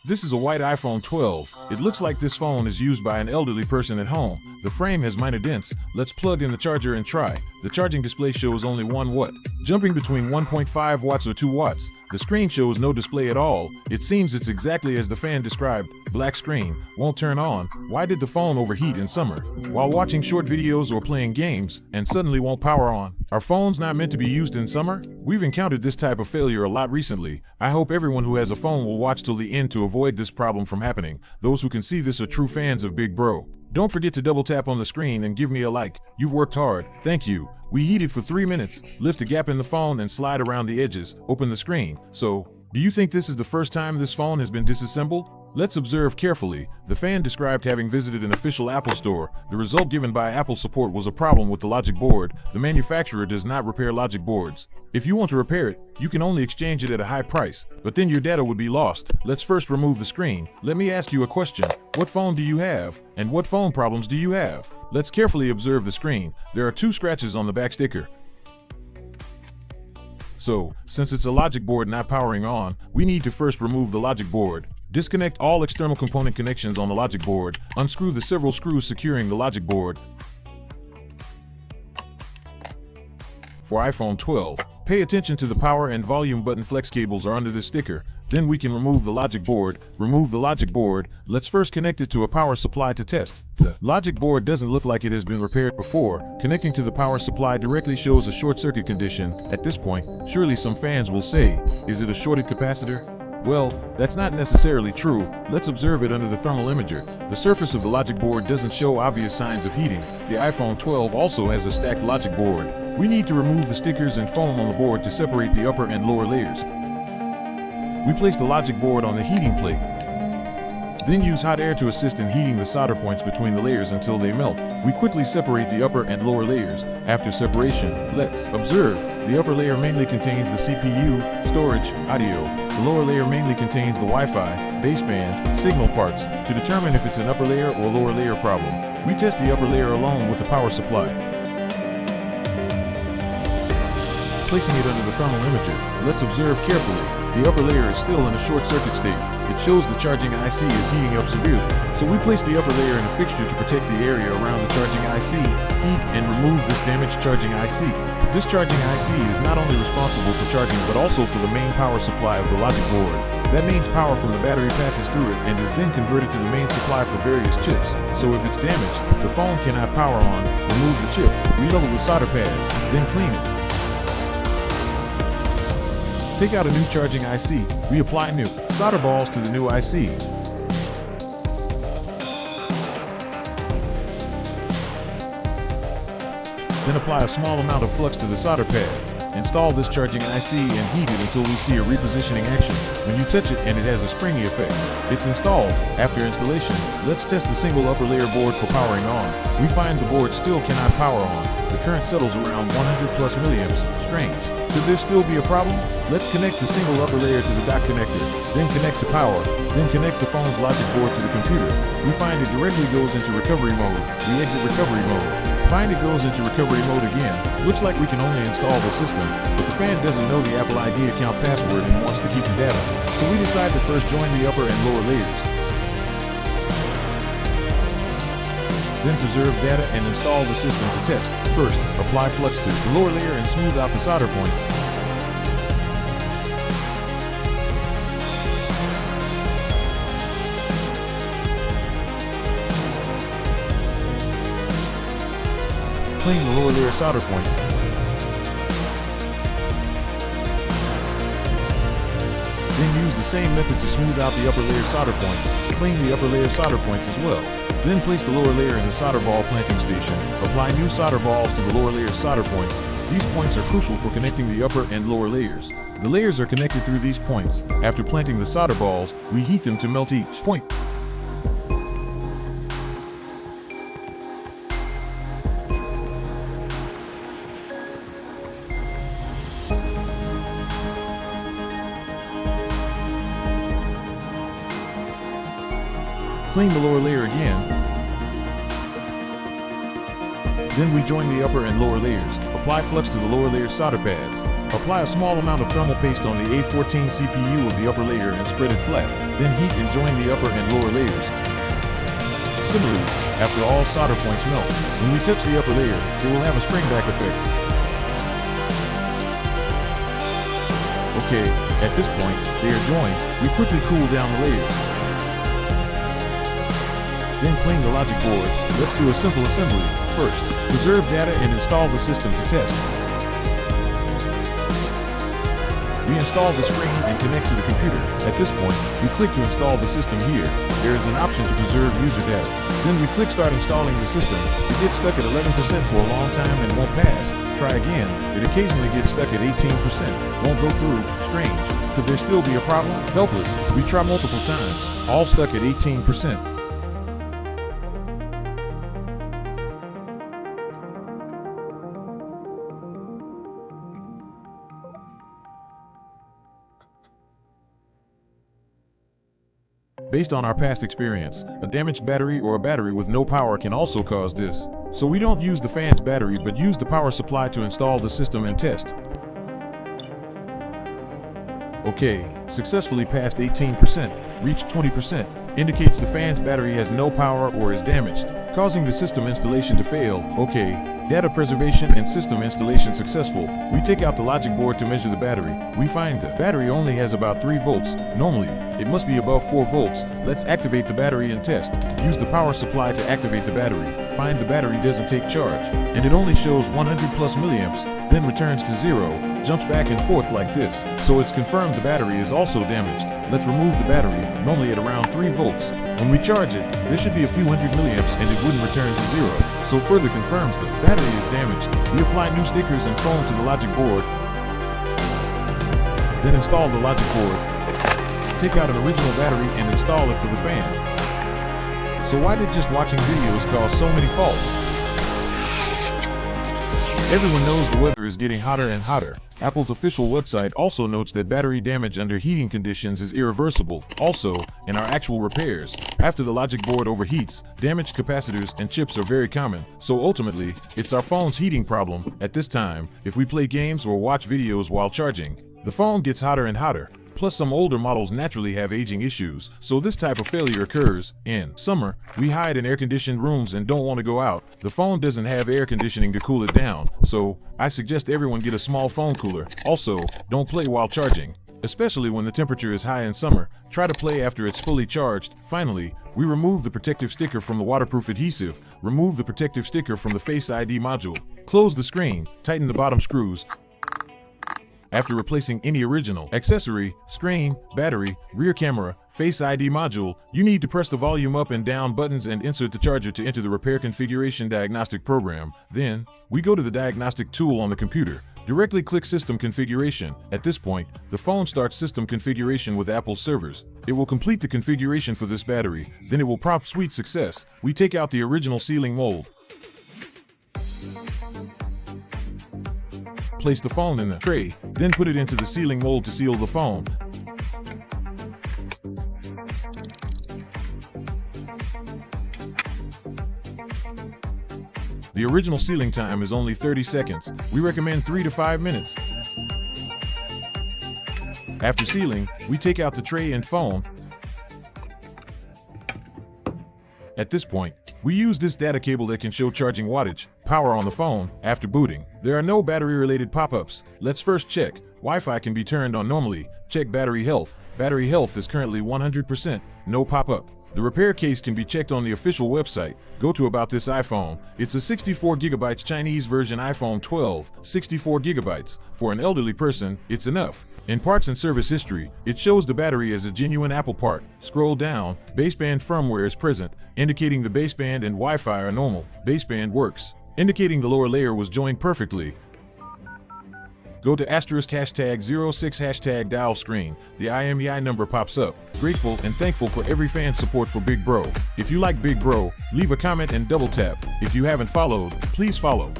This is a white iPhone 12. It looks like this phone is used by an elderly person at home. The frame has minor dents. Let's plug in the charger and try. The charging display shows only 1 watt, jumping between 1.5 watts or 2 watts. The screen shows no display at all. It seems it's exactly as the fan described. Black screen, won't turn on. Why did the phone overheat in summer? While watching short videos or playing games, and suddenly won't power on. Are phones not meant to be used in summer? We've encountered this type of failure a lot recently. I hope everyone who has a phone will watch till the end to avoid this problem from happening. Those who can see this are true fans of Big Bro. Don't forget to double tap on the screen and give me a like. You've worked hard. Thank you. We heated for 3 minutes. Lift a gap in the phone and slide around the edges. Open the screen. So, do you think this is the first time this phone has been disassembled? Let's observe carefully. The fan described having visited an official Apple store. The result given by Apple support was a problem with the logic board. The manufacturer does not repair logic boards. If you want to repair it, you can only exchange it at a high price, but then your data would be lost. Let's first remove the screen. Let me ask you a question. What phone do you have? And what phone problems do you have? Let's carefully observe the screen. There are 2 scratches on the back sticker. So, since it's a logic board not powering on, we need to first remove the logic board. Disconnect all external component connections on the logic board. Unscrew the several screws securing the logic board. For iPhone 12, pay attention to the power and volume button flex cables are under this sticker. Then we can remove the logic board. Remove the logic board. Let's first connect it to a power supply to test. The logic board doesn't look like it has been repaired before. Connecting to the power supply directly shows a short circuit condition. At this point, surely some fans will say, is it a shorted capacitor? Well, that's not necessarily true. Let's observe it under the thermal imager. The surface of the logic board doesn't show obvious signs of heating. The iPhone 12 also has a stacked logic board. We need to remove the stickers and foam on the board to separate the upper and lower layers. We place the logic board on the heating plate. Then use hot air to assist in heating the solder points between the layers until they melt. We quickly separate the upper and lower layers. After separation, let's observe. The upper layer mainly contains the CPU, storage, audio. The lower layer mainly contains the Wi-Fi, baseband, signal parts. To determine if it's an upper layer or lower layer problem, we test the upper layer alone with the power supply. Placing it under the thermal imager, let's observe carefully. The upper layer is still in a short circuit state. It shows the charging IC is heating up severely. So we place the upper layer in a fixture to protect the area around the charging IC, heat, and remove this damaged charging IC. This charging IC is not only responsible for charging but also for the main power supply of the logic board. That means power from the battery passes through it and is then converted to the main supply for various chips. So if it's damaged, the phone cannot power on. Remove the chip, re-level the solder pads, then clean it. Take out a new charging IC, reapply new solder balls to the new IC. Then apply a small amount of flux to the solder pads. Install this charging IC and heat it until we see a repositioning action. When you touch it and it has a springy effect, it's installed. After installation, let's test the single upper layer board for powering on. We find the board still cannot power on. The current settles around 100 plus milliamps. Strange. Could there still be a problem? Let's connect the single upper layer to the dock connector, then connect to power, then connect the phone's logic board to the computer. We find it directly goes into recovery mode. We exit recovery mode. Find it goes into recovery mode again. Looks like we can only install the system, but the fan doesn't know the Apple ID account password and wants to keep the data. So we decide to first join the upper and lower layers. Then preserve data and install the system to test. First, apply flux to the lower layer and smooth out the solder points. Clean the lower layer solder points. Then use the same method to smooth out the upper layer solder points. Clean the upper layer solder points as well. Then place the lower layer in the solder ball planting station. Apply new solder balls to the lower layer solder points. These points are crucial for connecting the upper and lower layers. The layers are connected through these points. After planting the solder balls, we heat them to melt each point. Clean the lower layer again. Then we join the upper and lower layers. Apply flux to the lower layer solder pads. Apply a small amount of thermal paste on the A14 CPU of the upper layer and spread it flat. Then heat and join the upper and lower layers. Similarly, after all solder points melt, when we touch the upper layer, it will have a spring-back effect. Okay, at this point, they are joined. We quickly cool down the layers. Then clean the logic board. Let's do a simple assembly. First, preserve data and install the system to test. We install the screen and connect to the computer. At this point, we click to install the system here. There is an option to preserve user data. Then we click Start installing the system. It gets stuck at 11% for a long time and won't pass. Try again. It occasionally gets stuck at 18%. Won't go through. Strange. Could there still be a problem? Helpless. We try multiple times. All stuck at 18%. Based on our past experience, a damaged battery or a battery with no power can also cause this. So we don't use the fan's battery but use the power supply to install the system and test. Okay, successfully passed 18%, reached 20%, indicates the fan's battery has no power or is damaged, causing the system installation to fail. Okay, data preservation and system installation successful. We take out the logic board to measure the battery. We find the battery only has about 3 volts. Normally, it must be above 4 volts. Let's activate the battery and test. Use the power supply to activate the battery. Find the battery doesn't take charge, and it only shows 100 plus milliamps, then returns to 0, jumps back and forth like this. So it's confirmed the battery is also damaged. Let's remove the battery, normally at around 3 volts. When we charge it, there should be a few hundred milliamps and it wouldn't return to 0. So further confirms the battery is damaged. We apply new stickers and foam to the logic board. Then install the logic board. Take out an original battery and install it for the fan. So why did just watching videos cause so many faults? Everyone knows the weather is getting hotter and hotter. Apple's official website also notes that battery damage under heating conditions is irreversible. Also, in our actual repairs, after the logic board overheats, damaged capacitors and chips are very common. So ultimately, it's our phone's heating problem. At this time, if we play games or watch videos while charging, the phone gets hotter and hotter. Plus, some older models naturally have aging issues, so this type of failure occurs. In summer, we hide in air-conditioned rooms and don't want to go out. The phone doesn't have air conditioning to cool it down, so I suggest everyone get a small phone cooler. Also, don't play while charging, especially when the temperature is high in summer. Try to play after it's fully charged. Finally, we remove the protective sticker from the waterproof adhesive. Remove the protective sticker from the Face ID module. Close the screen, tighten the bottom screws. After replacing any original accessory, screen, battery, rear camera, Face ID module, you need to press the volume up and down buttons and insert the charger to enter the repair configuration diagnostic program. Then, we go to the diagnostic tool on the computer. Directly click System Configuration. At this point, the phone starts system configuration with Apple's servers. It will complete the configuration for this battery, then it will prompt Sweet Success. We take out the original sealing mold. Place the phone in the tray, then put it into the sealing mold to seal the phone. The original sealing time is only 30 seconds. We recommend 3 to 5 minutes. After sealing, we take out the tray and phone. At this point, we use this data cable that can show charging wattage, power on the phone, after booting. There are no battery-related pop-ups. Let's first check. Wi-Fi can be turned on normally. Check battery health. Battery health is currently 100%. No pop-up. The repair case can be checked on the official website. Go to About This iPhone. It's a 64GB Chinese version iPhone 12, 64GB. For an elderly person, it's enough. In parts and service history, it shows the battery as a genuine Apple part. Scroll down, baseband firmware is present, indicating the baseband and Wi-Fi are normal. Baseband works, indicating the lower layer was joined perfectly. Go to *#06 dial screen. The IMEI number pops up. Grateful and thankful for every fan's support for Big Bro. If you like Big Bro, leave a comment and double tap. If you haven't followed, please follow.